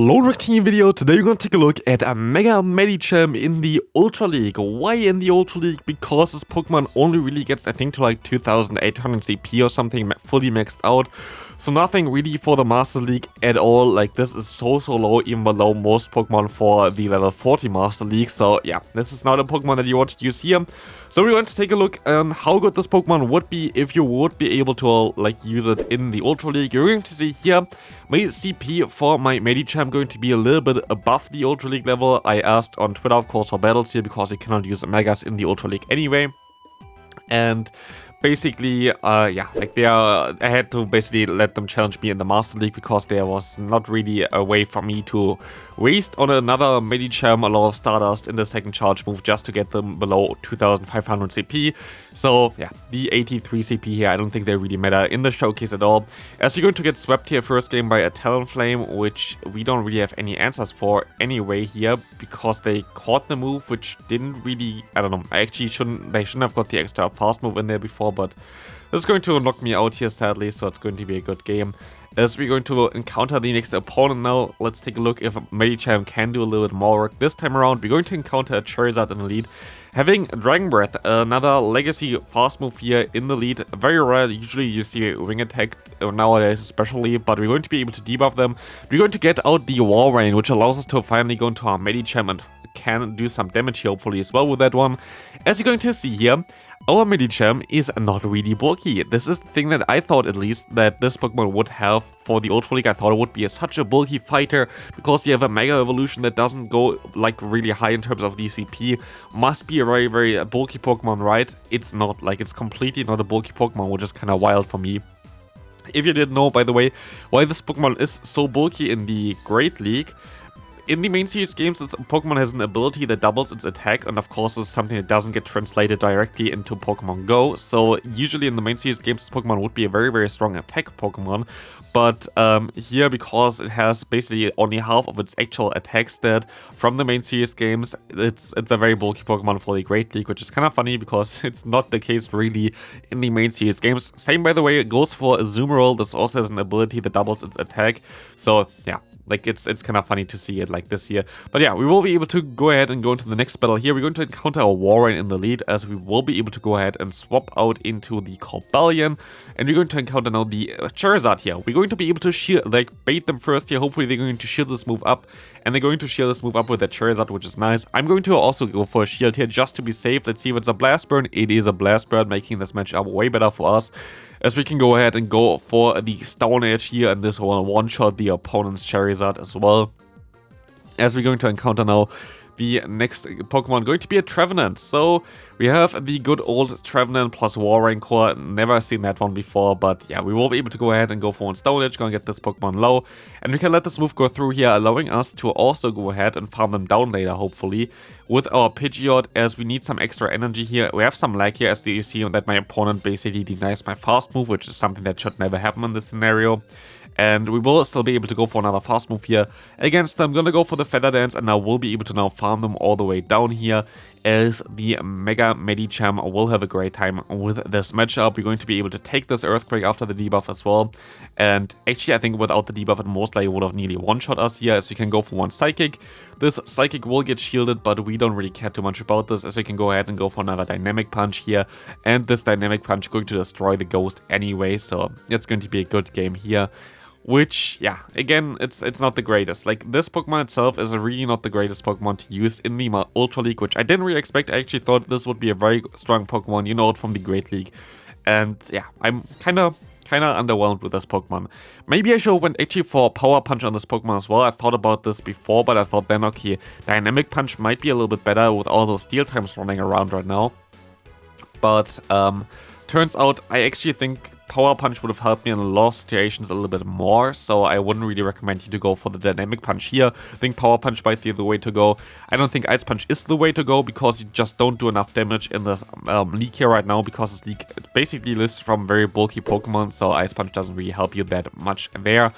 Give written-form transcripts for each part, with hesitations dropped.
Hello, Team video. Today we're going to take a look at a Mega Medicham in the Ultra League. Why in the Ultra League? Because this Pokemon only really gets, I think, to like 2800 CP or something, fully maxed out. So nothing really for the Master League at all. Like, this is so low, even below most Pokemon for the level 40 Master League. So yeah, this is not a Pokemon that you want to use here. So we're going to take a look on how good this Pokemon would be if you would be able to like use it in the Ultra League. You're going to see here my CP for my Medicham going to be a little bit above the Ultra League level. I asked on Twitter, of course, for battles here because you cannot use Megas in the Ultra League anyway. And basically, yeah, like I had to basically let them challenge me in the Master League because there was not really a way for me to waste on another Medicham a lot of Stardust in the second charge move just to get them below 2500 CP. So yeah, the 83 CP here, I don't think they really matter in the showcase at all. As you're going to get swept here first game by a Talonflame, which we don't really have any answers for anyway here because they caught the move, which didn't really, I don't know, they shouldn't have got the extra fast move in there before, but this is going to knock me out here sadly, so it's going to be a good game. As we're going to encounter the next opponent now, let's take a look if Medicham can do a little bit more work. This time around, we're going to encounter a Charizard in the lead, having Dragon Breath, another legacy fast move here in the lead. Very rare, usually you see Wing Attack nowadays especially, but we're going to be able to debuff them. We're going to get out the Walrein, which allows us to finally go into our Medicham and can do some damage here hopefully as well with that one. As you're going to see here, our Medicham is not really bulky. This is the thing that I thought, at least, that this Pokemon would have for the Ultra League. I thought it would be such a bulky fighter because you have a Mega Evolution that doesn't go like really high in terms of DCP. Must be a very bulky Pokemon, right? It's not. Like, it's completely not a bulky Pokemon, which is kind of wild for me. If you didn't know, by the way, why this Pokemon is so bulky in the Great League, in the main series games, this Pokemon has an ability that doubles its attack, and of course this is something that doesn't get translated directly into Pokemon Go. So usually in the main series games, this Pokemon would be a very strong attack Pokemon. But here, because it has basically only half of its actual attack stat from the main series games, it's a very bulky Pokemon for the Great League, which is kind of funny because it's not the case really in the main series games. Same, by the way, it goes for Azumarill. This also has an ability that doubles its attack. So yeah, like it's kind of funny to see it like this here. But yeah, we will be able to go ahead and go into the next battle here. We're going to encounter a Walrein in the lead, as we will be able to go ahead and swap out into the Corbellion. And we're going to encounter now the Charizard here. We're going to be able to shield, like, bait them first here. Hopefully they're going to shield this move up. And they're going to shield this move up with that Charizard, which is nice. I'm going to also go for a shield here just to be safe. Let's see if it's a Blast Burn. It is a Blast Burn, making this matchup way better for us, as we can go ahead and go for the Stone Edge here, and this will one-shot the opponent's Charizard as well. As we're going to encounter now the next Pokemon, going to be a Trevenant. So we have the good old Trevenant plus Walrein core. Never seen that one before, but yeah, we will be able to go ahead and go for one Stone Edge, gonna get this Pokemon low, and we can let this move go through here, allowing us to also go ahead and farm them down later, hopefully, with our Pidgeot, as we need some extra energy here. We have some lag here, as you see that my opponent basically denies my fast move, which is something that should never happen in this scenario. And we will still be able to go for another fast move here against them. I'm gonna go for the Feather Dance, and now we'll be able to now farm them all the way down here, as the Mega Medicham will have a great time with this matchup. We're going to be able to take this Earthquake after the debuff as well. And actually, I think without the debuff, it most likely would have nearly one-shot us here, as we can go for one Psychic. This Psychic will get shielded, but we don't really care too much about this, as we can go ahead and go for another Dynamic Punch here. And this Dynamic Punch is going to destroy the Ghost anyway, so it's going to be a good game here. Which, yeah, again, it's not the greatest. Like, this Pokemon itself is really not the greatest Pokemon to use in the Ultra League, which I didn't really expect. I actually thought this would be a very strong Pokemon, you know it from the Great League. And yeah, I'm kind of underwhelmed with this Pokemon. Maybe I should have went actually for Power Punch on this Pokemon as well. I thought about this before, but I thought then, okay, Dynamic Punch might be a little bit better with all those Steel types running around right now. But turns out I actually think Power Punch would have helped me in a lot of situations a little bit more, so I wouldn't really recommend you to go for the Dynamic Punch here. I think Power Punch might be the way to go. I don't think Ice Punch is the way to go, because you just don't do enough damage in this league here right now, because this league basically lists from very bulky Pokemon, so Ice Punch doesn't really help you that much there,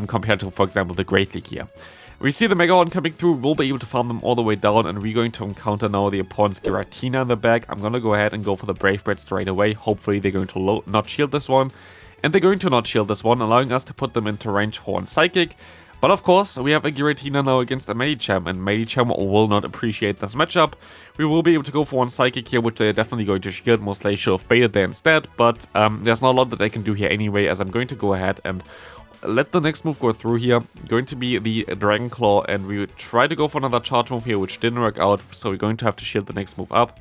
compared to, for example, the Great League here. We see the Mega Horn coming through. We'll be able to farm them all the way down, and we're going to encounter now the opponent's Giratina in the back. I'm going to go ahead and go for the Brave Bird straight away. Hopefully they're going to not shield this one. And they're going to not shield this one, allowing us to put them into range for one Psychic. But of course, we have a Giratina now against a Medicham, and Medicham will not appreciate this matchup. We will be able to go for one Psychic here, which they're definitely going to shield. Most likely should have baited there instead, but there's not a lot that I can do here anyway, as I'm going to go ahead and let the next move go through here. Going to be the Dragon Claw, and we try to go for another charge move here, which didn't work out, so we're going to have to shield the next move up.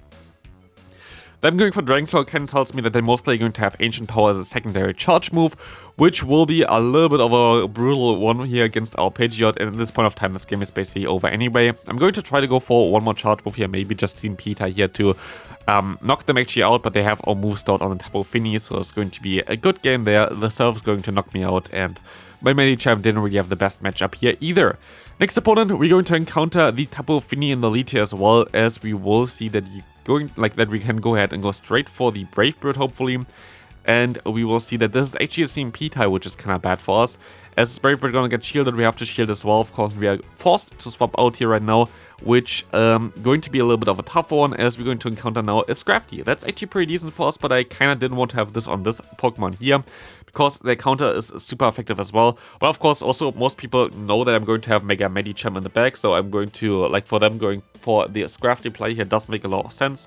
Them going for Dragon Claw kind of tells me that they're mostly going to have Ancient Power as a secondary charge move, which will be a little bit of a brutal one here against our Pidgeot, and at this point of time this game is basically over anyway. I'm going to try to go for one more charge move here, maybe just Team Peter here to knock them actually out, but they have our move stored on the Tapu Fini, so it's going to be a good game there. The Surf is going to knock me out, and my Medicham didn't really have the best matchup here either. Next opponent, we're going to encounter the Tapu Fini in the lead here, as well as we will see that we can go ahead and go straight for the Brave Bird, hopefully. And we will see that this is actually a CMP type, which is kind of bad for us. As Brave Bird gonna get shielded, we have to shield as well. Of course, we are forced to swap out here right now, which going to be a little bit of a tough one, as we're going to encounter now a Scrafty. That's actually pretty decent for us, but I kind of didn't want to have this on this Pokemon here, because their counter is super effective as well. But of course, also most people know that I'm going to have Mega Medicham in the back, so I'm going to, like, for them going for the Scrafty play here does make a lot of sense,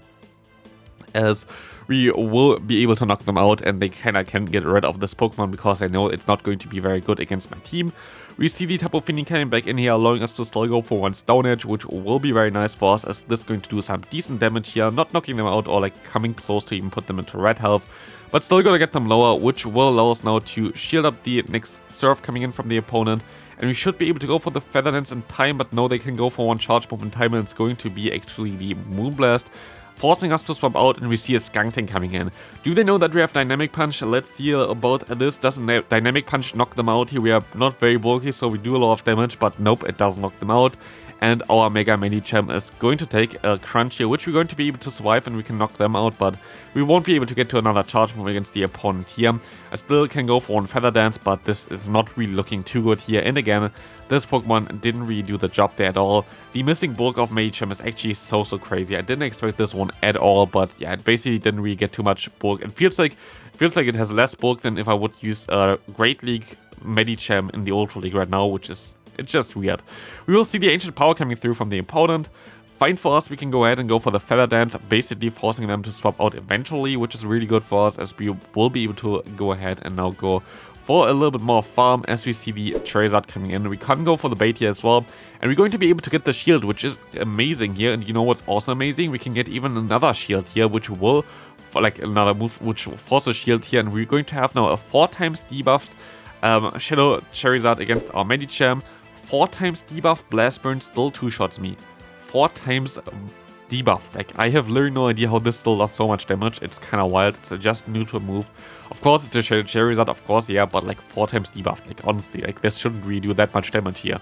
as we will be able to knock them out, and they kind of can get rid of this Pokemon because I know it's not going to be very good against my team. We see the Tapu Fini coming back in here, allowing us to still go for one Stone Edge, which will be very nice for us, as this is going to do some decent damage here, not knocking them out or like coming close to even put them into red health, but still gonna get them lower, which will allow us now to shield up the next Surf coming in from the opponent. And we should be able to go for the Feather Dance in time, but no, they can go for one charge move in time, and it's going to be actually the Moonblast, forcing us to swap out, and we see a Skuntank coming in. Do they know that we have Dynamic Punch? Let's see about this. Doesn't Dynamic Punch knock them out here? We are not very bulky, so we do a lot of damage, but nope, it doesn't knock them out. And our Mega Medicham is going to take a crunch here, which we're going to be able to survive, and we can knock them out, but we won't be able to get to another charge move against the opponent here. I still can go for one Feather Dance, but this is not really looking too good here. And again, this Pokemon didn't really do the job there at all. The missing bulk of Medicham is actually so crazy. I didn't expect this one at all, but yeah, it basically didn't really get too much bulk. It feels like it has less bulk than if I would use a Great League Medicham in the Ultra League right now, which is it's just weird. We will see the Ancient Power coming through from the opponent. Fine for us, we can go ahead and go for the Feather Dance, basically forcing them to swap out eventually, which is really good for us, as we will be able to go ahead and now go for a little bit more farm, as we see the Charizard coming in. We can go for the bait here as well, and we're going to be able to get the shield, which is amazing here. And you know what's also amazing? We can get even another shield here, which will, like another move, which will force a shield here, and we're going to have now a 4 times debuffed Shadow Charizard against our Medicham. 4 times debuffed Blast Burn still 2-shots me. 4 times debuffed. Like, I have literally no idea how this still does so much damage. It's kind of wild. It's just a neutral move. Of course, it's a Charizard, of course, yeah, but like 4 times debuffed. Like, honestly, like, this shouldn't really do that much damage here.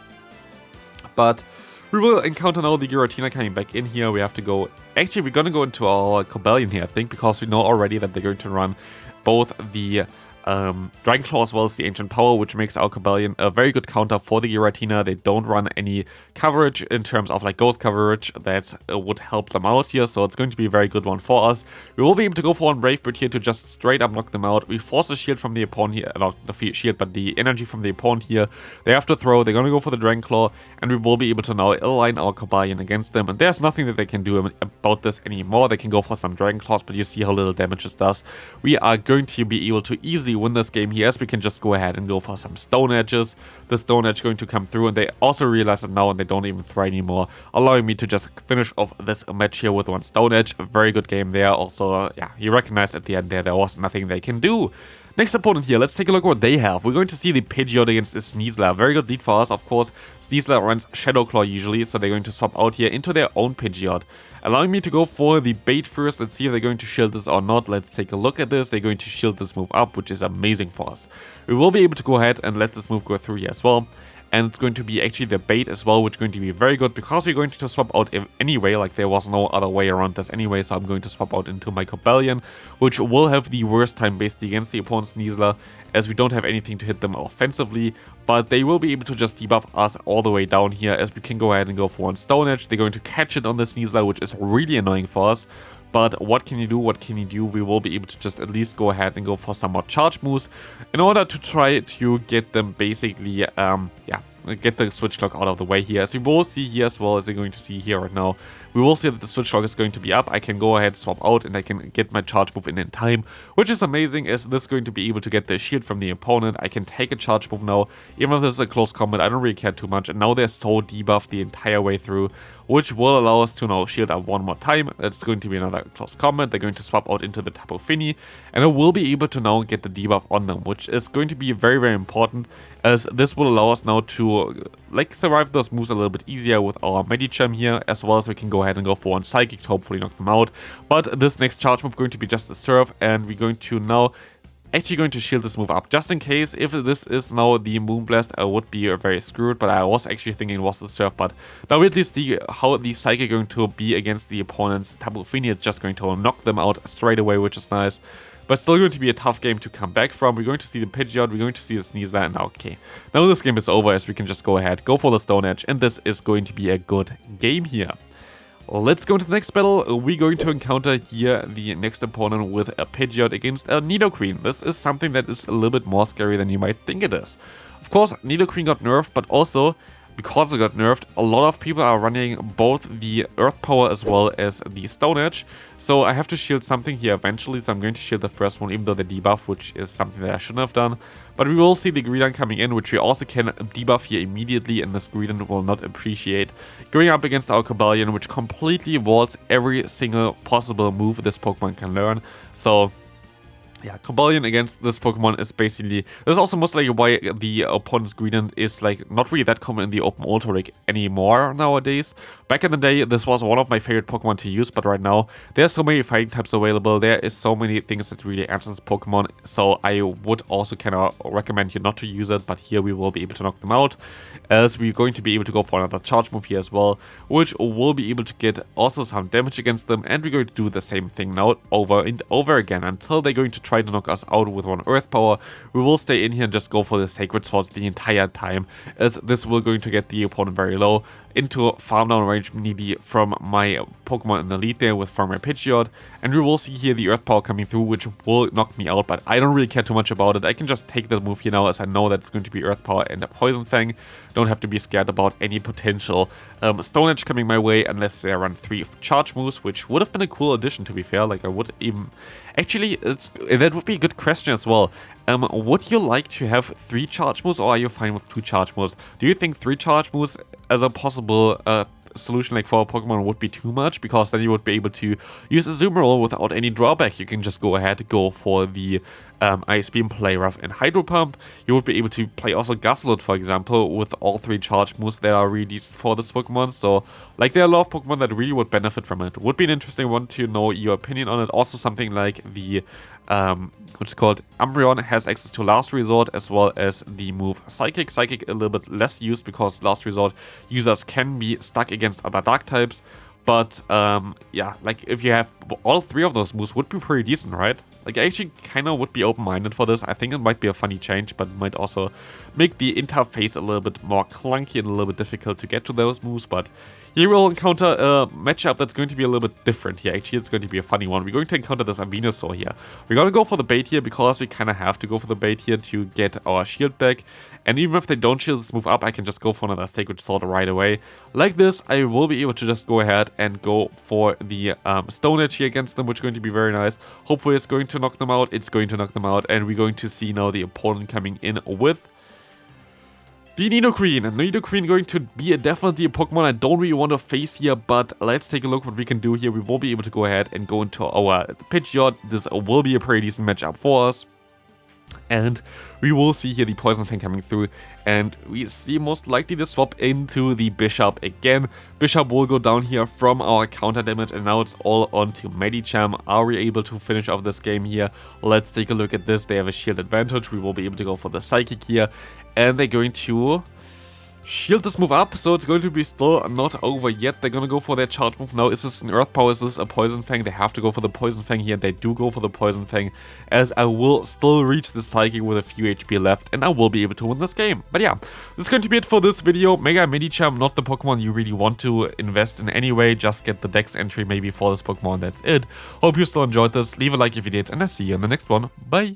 But we will encounter now the Giratina coming back in here. We have to go... Actually, we're going to go into our Cobalion here, I think, because we know already that they're going to run both the Dragon Claw as well as the Ancient Power, which makes our Cobalion a very good counter for the Giratina. They don't run any coverage in terms of like ghost coverage that would help them out here, so it's going to be a very good one for us. We will be able to go for one Brave Bird here to just straight up knock them out. We force the shield from the opponent here, not the shield, but the energy from the opponent here. They have to throw, they're going to go for the Dragon Claw, and we will be able to now align our Cobalion against them, and there's nothing that they can do about this anymore. They can go for some Dragon Claws, but you see how little damage this does. We are going to be able to easily win this game here, as we can just go ahead and go for some Stone Edges. The Stone Edge going to come through, and they also realize it now, and they don't even throw anymore, allowing me to just finish off this match here with one Stone Edge. A very good game there. Also, yeah, you recognized at the end there was nothing they can do. Next opponent here, let's take a look at what they have. We're going to see the Pidgeot against the Sneasler. Very good lead for us, of course. Sneasler runs Shadow Claw usually, so they're going to swap out here into their own Pidgeot, allowing me to go for the bait first. Let's see if they're going to shield this or not. Let's take a look at this. They're going to shield this move up, which is amazing for us. We will be able to go ahead and let this move go through here as well. And it's going to be actually the bait as well, which is going to be very good, because we're going to swap out anyway. Like, there was no other way around this anyway, so I'm going to swap out into my Cobalion, which will have the worst time basically against the opponent's Sneasler, as we don't have anything to hit them offensively, but they will be able to just debuff us all the way down here, as we can go ahead and go for one Stone Edge. They're going to catch it on the Sneasler, which is really annoying for us. But what can you do? What can you do? We will be able to just at least go ahead and go for some more charge moves in order to try to get them basically, get the switch clock out of the way here. As we will see here as well as you're going to see here right now, we will see that the switch clock is going to be up. I can go ahead, swap out, and I can get my charge move in time, which is amazing, as this is going to be able to get the shield from the opponent. I can take a charge move now, even if this is a close combat. I don't really care too much, and now they're so debuffed the entire way through, which will allow us to now shield up one more time. That's going to be another close combat. They're going to swap out into the Tapu Fini, and I will be able to now get the debuff on them, which is going to be very, very important, as this will allow us now to like survive those moves a little bit easier with our Medicham here, as well as we can go ahead and go for one Psychic to hopefully knock them out. But this next charge move is going to be just a Surf, and we're going to now actually going to shield this move up, just in case if this is now the Moonblast, I would be very screwed, but I was actually thinking it was the Surf. But now we at least see how the Psychic going to be against the opponent's Tapu Fini. It's just going to knock them out straight away, which is nice. But still going to be a tough game to come back from. We're going to see the Pidgeot, we're going to see the Sneasler, and okay. Now this game is over, as we can just go ahead, go for the Stone Edge, and this is going to be a good game here. Let's go into the next battle. We're going to encounter here the next opponent with a Pidgeot against a Nidoqueen. This is something that is a little bit more scary than you might think it is. Of course, Nidoqueen got nerfed, but also, because it got nerfed, a lot of people are running both the Earth Power as well as the Stone Edge. So I have to shield something here eventually, so I'm going to shield the first one, even though the debuff, which is something that I shouldn't have done. But we will see the Greedent coming in, which we also can debuff here immediately, and this Greedent will not appreciate going up against our Cobalion, which completely vaults every single possible move this Pokemon can learn. So yeah, Cobalion against this Pokemon is basically... This is also most likely why the opponent's Greedent is like not really that common in the open Ultra League anymore nowadays. Back in the day, this was one of my favorite Pokemon to use, but right now, there's so many fighting types available. There is so many things that really answer this Pokemon, so I would also kind of recommend you not to use it, but here we will be able to knock them out, as we're going to be able to go for another charge move here as well, which will be able to get also some damage against them, and we're going to do the same thing now over and over again until they're going to try to knock us out with one Earth Power. We will stay in here and just go for the Sacred Swords the entire time, as this will going to get the opponent very low into farm down range needy from my Pokemon in the lead there with Farmer Pidgeot, and we will see here the Earth Power coming through, which will knock me out, but I don't really care too much about it. I can just take the move here now, as I know that it's going to be Earth Power and a Poison Fang. Don't have to be scared about any potential Stone Edge coming my way, unless they run 3 charge moves, which would have been a cool addition, to be fair. Like, I would even... Actually, that would be a good question as well. Would you like to have 3 charge moves, or are you fine with 2 charge moves? Do you think 3 charge moves as a possible solution like for a Pokemon would be too much, because then you would be able to use a Azumarill without any drawback? You can just go ahead, go for the Ice Beam, play Rough, and Hydro Pump. You would be able to play also Gastrodon, for example, with all 3 charge moves that are really decent for this Pokemon. So, like, there are a lot of Pokemon that really would benefit from it. Would be an interesting one to know your opinion on it. Also, something like the what's called Umbreon has access to Last Resort, as well as the move Psychic. Psychic a little bit less used, because Last Resort users can be stuck against other Dark types. But yeah, like, if you have all 3 of those moves, would be pretty decent, right? Like, I actually kind of would be open-minded for this. I think it might be a funny change, but it might also make the interface a little bit more clunky and a little bit difficult to get to those moves. But here we'll encounter a matchup that's going to be a little bit different here. Actually, it's going to be a funny one. We're going to encounter this Venusaur here. We're going to go for the bait here, because we kind of have to go for the bait here to get our shield back. And even if they don't shield this move up, I can just go for another Sacred Sword right away. Like this, I will be able to just go ahead and go for the Stone Edge here against them, which is going to be very nice. Hopefully it's going to knock them out. It's going to knock them out, and we're going to see now the opponent coming in with the Nidoqueen. And Nidoqueen going to be definitely a Pokemon I don't really want to face here, but let's take a look what we can do here. We will be able to go ahead and go into our Pidgeot. This will be a pretty decent matchup for us. And we will see here the Poison Fang coming through, and we see most likely the swap into the Bishop again. Bishop will go down here from our counter damage, and now it's all on to Medicham. Are we able to finish off this game here? Let's take a look at this. They have a shield advantage. We will be able to go for the Psychic here, and they're going to shield this move up, so it's going to be still not over yet. They're going to go for their charge move now. Is this an Earth Power? Is this a Poison Fang? They have to go for the Poison Fang here. They do go for the Poison Fang, as I will still reach the Psychic with a few HP left, and I will be able to win this game. But yeah, this is going to be it for this video. Mega Medicham, not the Pokemon you really want to invest in anyway. Just get the Dex entry maybe for this Pokemon. That's it. Hope you still enjoyed this. Leave a like if you did, and I'll see you in the next one. Bye!